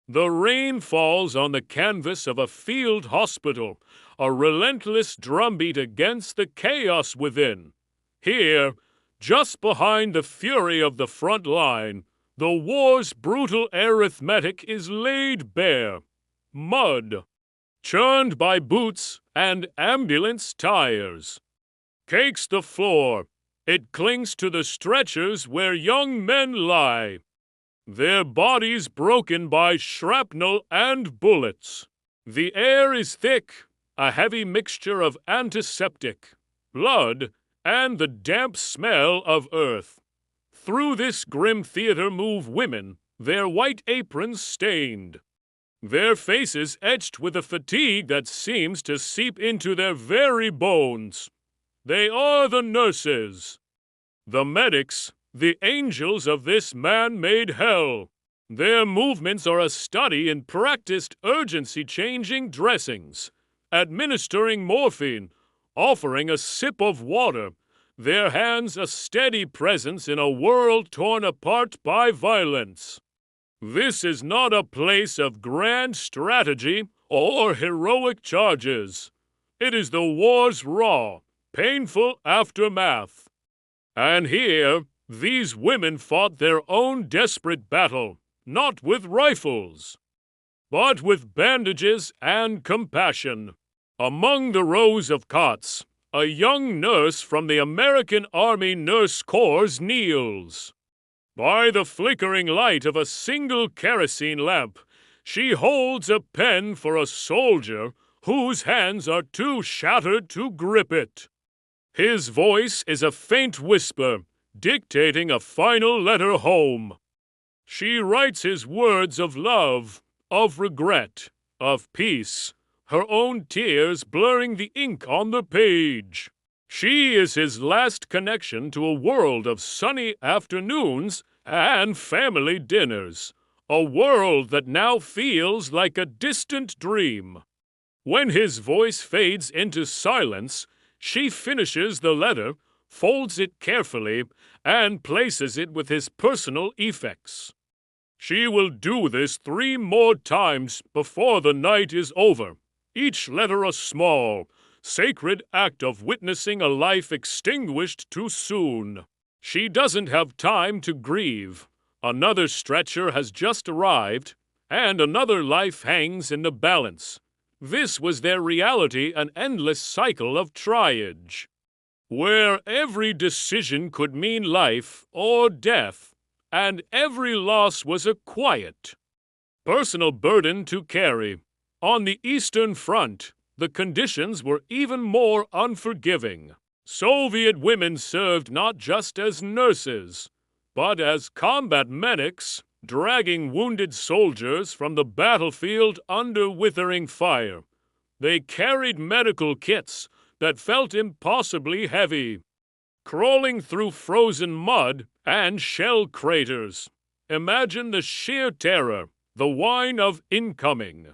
The rain falls on the canvas of a field hospital, a relentless drumbeat against the chaos within. Here, just behind the fury of the front line, the war's brutal arithmetic is laid bare. Mud, churned by boots and ambulance tires. Cakes the floor. It clings to the stretchers where young men lie, their bodies broken by shrapnel and bullets. The air is thick, a heavy mixture of antiseptic, blood, and the damp smell of earth. Through this grim theater move women, their white aprons stained, their faces etched with a fatigue that seems to seep into their very bones. They are the nurses, the medics, the angels of this man-made hell. Their movements are a study in practiced urgency-changing dressings, administering morphine, offering a sip of water, their hands a steady presence in a world torn apart by violence. This is not a place of grand strategy or heroic charges. It is the war's raw, painful aftermath. And here, these women fought their own desperate battle, not with rifles, but with bandages and compassion. Among the rows of cots, a young nurse from the American Army Nurse Corps kneels. By the flickering light of a single kerosene lamp, she holds a pen for a soldier whose hands are too shattered to grip it. His voice is a faint whisper, dictating a final letter home. She writes his words of love, of regret, of peace, her own tears blurring the ink on the page. She is his last connection to a world of sunny afternoons and family dinners, a world that now feels like a distant dream. When his voice fades into silence, she finishes the letter, folds it carefully, and places it with his personal effects. She will do this 3 more times before the night is over, each letter a small, sacred act of witnessing a life extinguished too soon. She doesn't have time to grieve. Another stretcher has just arrived, and another life hangs in the balance. This was their reality, an endless cycle of triage, where every decision could mean life or death, and every loss was a quiet, personal burden to carry. On the Eastern Front, the conditions were even more unforgiving. Soviet women served not just as nurses, but as combat medics, dragging wounded soldiers from the battlefield under withering fire. They carried medical kits that felt impossibly heavy, crawling through frozen mud and shell craters. Imagine the sheer terror, the whine of incoming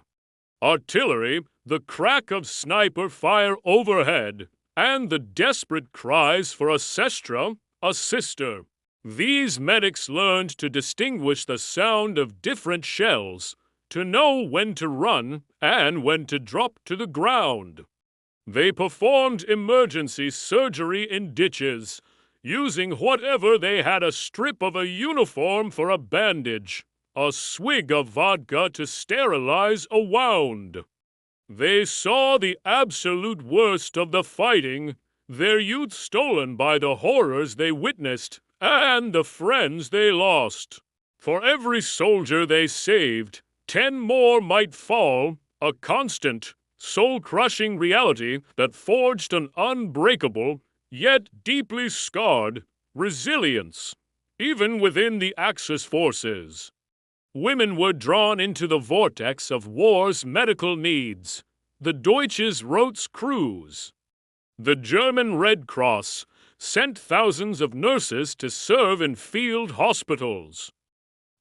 artillery, the crack of sniper fire overhead, and the desperate cries for a sestra, a sister. These medics learned to distinguish the sound of different shells, to know when to run and when to drop to the ground. They performed emergency surgery in ditches, using whatever they had, a strip of a uniform for a bandage, a swig of vodka to sterilize a wound. They saw the absolute worst of the fighting, their youth stolen by the horrors they witnessed, and the friends they lost. For every soldier they saved, 10 more might fall, a constant, soul-crushing reality that forged an unbreakable, yet deeply scarred, resilience, even within the Axis forces. Women were drawn into the vortex of war's medical needs. The Deutsches Rotes Kreuz, the German Red Cross, sent thousands of nurses to serve in field hospitals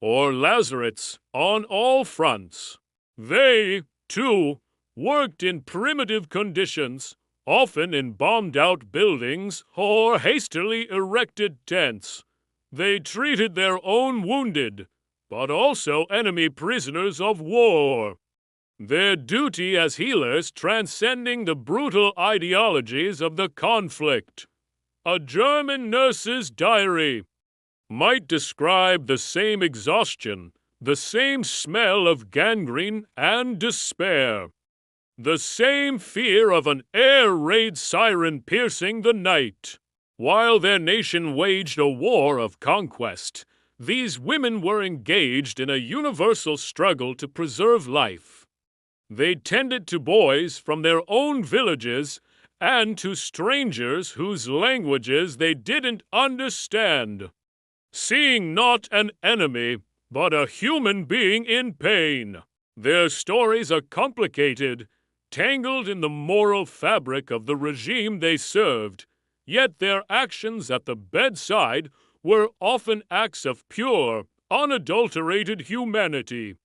or lazarets on all fronts. They, too, worked in primitive conditions, often in bombed-out buildings or hastily erected tents. They treated their own wounded, but also enemy prisoners of war. Their duty as healers transcending the brutal ideologies of the conflict. A German nurse's diary might describe the same exhaustion, the same smell of gangrene and despair, the same fear of an air raid siren piercing the night. While their nation waged a war of conquest, these women were engaged in a universal struggle to preserve life. They tended to boys from their own villages and to strangers whose languages they didn't understand, seeing not an enemy, but a human being in pain. Their stories are complicated, tangled in the moral fabric of the regime they served, yet their actions at the bedside were often acts of pure, unadulterated humanity.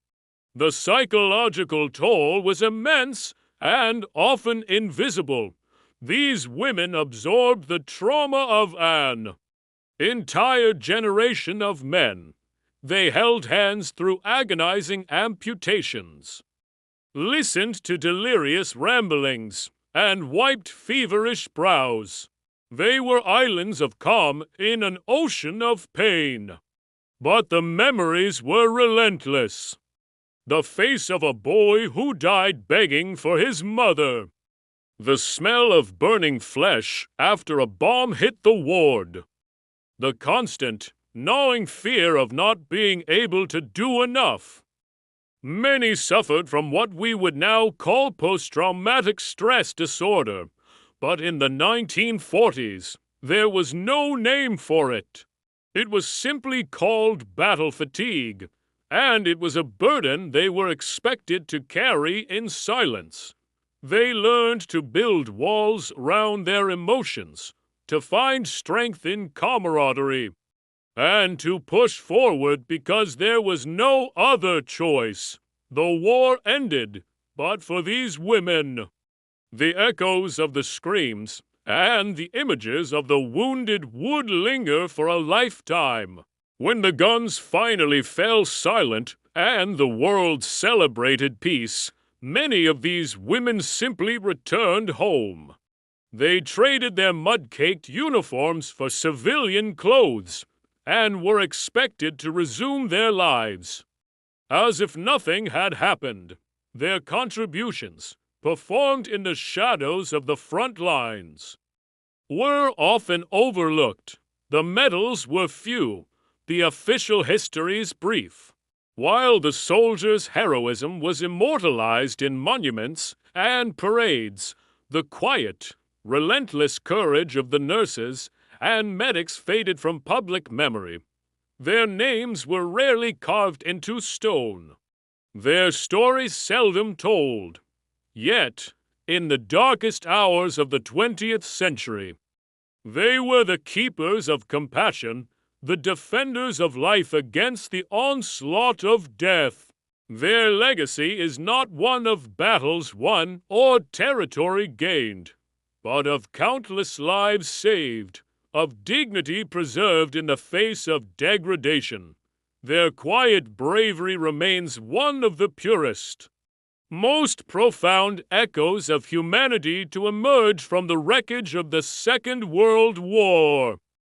The psychological toll was immense and often invisible. These women absorbed the trauma of an entire generation of men. They held hands through agonizing amputations, listened to delirious ramblings, and wiped feverish brows. They were islands of calm in an ocean of pain. But the memories were relentless. The face of a boy who died begging for his mother. The smell of burning flesh after a bomb hit the ward. The constant, gnawing fear of not being able to do enough. Many suffered from what we would now call post-traumatic stress disorder, but in the 1940s, there was no name for it. It was simply called battle fatigue, and it was a burden they were expected to carry in silence. They learned to build walls round their emotions, to find strength in camaraderie, and to push forward because there was no other choice. The war ended, but for these women, the echoes of the screams and the images of the wounded would linger for a lifetime. When the guns finally fell silent and the world celebrated peace, many of these women simply returned home. They traded their mud-caked uniforms for civilian clothes and were expected to resume their lives. As if nothing had happened, their contributions, performed in the shadows of the front lines, were often overlooked. The medals were few, the official histories brief, while the soldiers' heroism was immortalized in monuments and parades. The quiet, relentless courage of the nurses and medics faded from public memory. Their names were rarely carved into stone, their stories seldom told. Yet, in the darkest hours of the 20th century, they were the keepers of compassion, the defenders of life against the onslaught of death. Their legacy is not one of battles won or territory gained, but of countless lives saved, of dignity preserved in the face of degradation. Their quiet bravery remains one of the purest, most profound echoes of humanity to emerge from the wreckage of the Second World War.